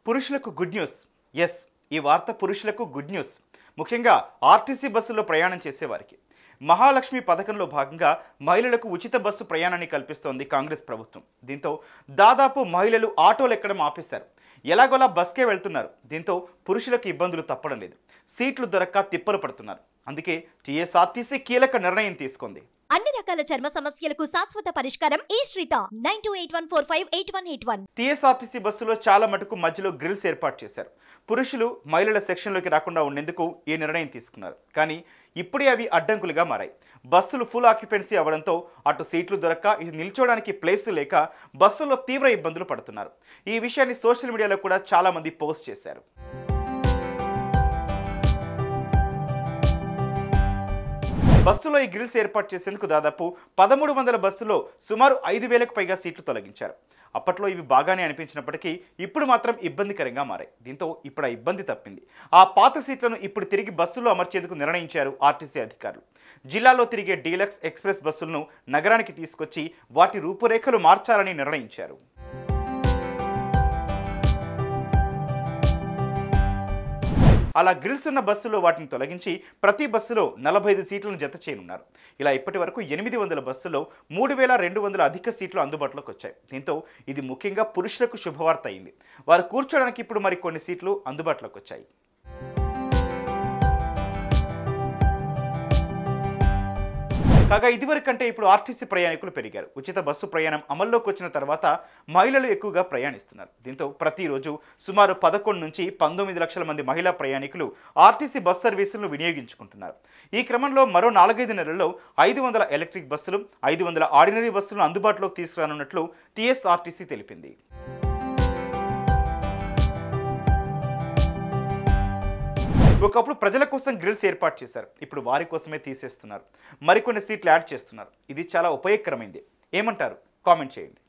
పురుషులకు good news. Yes, ఈ వార్త పురుషులకు గుడ్ న్యూస్. ముఖ్యంగా ఆర్టీసీ బస్సుల్లో ప్రయాణం చేసేవారికి మహాలక్ష్మి పథకంలో భాగంగా మహిళలకు ఉచిత బస్సు ప్రయాణాన్ని కల్పిస్తోంది కాంగ్రెస్ ప్రభుత్వం. దీంతో దాదాపు మహిళలు ఆటోలు ఎక్కడం ఆపేశారు. ఎలాగోలా బస్కే వెళ్తున్నారు. దీంతో పురుషులకు ఇబ్బందులు తప్పడం లేదు. సీట్లు దొరక్క తిప్పలు పడుతున్నారు. అందుకే టీఎస్ఆర్టీసీ కీలక నిర్ణయం తీసుకుంది. అన్ని రకాల చర్మ సమస్యలకు శాశ్వత పరిష్కారం ఈ శ్రీత 9281458181. టీఎస్ఆర్టీసీ బస్సులో చాలా మటుకు మధ్యలో గ్రిల్స్ ఏర్పాటు చేశారు. పురుషులు మహిళల సెక్షన్లోకి రాకుండా ఉండేందుకు ఈ నిర్ణయం తీసుకున్నారు. కానీ ఇప్పుడే అవి అడ్డంకులుగా మారాయి. బస్సులు ఫుల్ ఆక్యుపెన్సీ అవడంతో అటు సీట్లు దొరక్క ఇది నిల్చోడానికి ప్లేస్ లేక బస్సుల్లో తీవ్ర ఇబ్బందులు పడుతున్నారు. ఈ విషయాన్ని సోషల్ మీడియాలో కూడా చాలా మంది పోస్ట్ చేశారు. బస్సులో ఈ గ్రిల్స్ ఏర్పాటు చేసేందుకు దాదాపు 1300 బస్సులో సుమారు 5000కు పైగా సీట్లు తొలగించారు. అప్పట్లో ఇవి బాగానే అనిపించినప్పటికీ ఇప్పుడు మాత్రం ఇబ్బందికరంగా మారాయి. దీంతో ఇప్పుడు ఆ ఇబ్బంది తప్పింది. ఆ పాత సీట్లను ఇప్పుడు తిరిగి బస్సులో అమర్చేందుకు నిర్ణయించారు ఆర్టీసీ అధికారులు. జిల్లాలో తిరిగే డీలక్స్ ఎక్స్ప్రెస్ బస్సులను నగరానికి తీసుకొచ్చి వాటి రూపురేఖలు మార్చాలని నిర్ణయించారు. అలా గ్రిల్స్ ఉన్న బస్సులో వాటిని తొలగించి ప్రతి బస్సులో 45 సీట్లను జత చేయనున్నారు. ఇలా ఇప్పటి వరకు 800 బస్సుల్లో 3200 అధిక సీట్లు అందుబాటులోకి వచ్చాయి. దీంతో ఇది ముఖ్యంగా పురుషులకు శుభవార్త అయింది. వారు కూర్చోడానికి ఇప్పుడు మరికొన్ని సీట్లు అందుబాటులోకి వచ్చాయి. కాగా ఇదివరకంటే ఇప్పుడు ఆర్టీసీ ప్రయాణికులు పెరిగారు. ఉచిత బస్సు ప్రయాణం అమల్లోకి వచ్చిన తర్వాత మహిళలు ఎక్కువగా ప్రయాణిస్తున్నారు. దీంతో ప్రతిరోజు సుమారు 11 నుంచి 19 లక్షల మంది మహిళా ప్రయాణికులు ఆర్టీసీ బస్ సర్వీసులను వినియోగించుకుంటున్నారు. ఈ క్రమంలో మరో 4-5 నెలల్లో 500 ఎలక్ట్రిక్ బస్సులు, 500 ఆర్డినరీ బస్సులను అందుబాటులోకి తీసుకురానున్నట్లు టీఎస్ఆర్టీసీ తెలిపింది. ఒకప్పుడు ప్రజల కోసం గ్రిల్స్ ఏర్పాటు చేశారు. ఇప్పుడు వారి కోసమే తీసేస్తున్నారు. మరికొన్ని సీట్లు యాడ్ చేస్తున్నారు. ఇది చాలా ఉపయోగకరమైంది. ఏమంటారు? కామెంట్ చేయండి.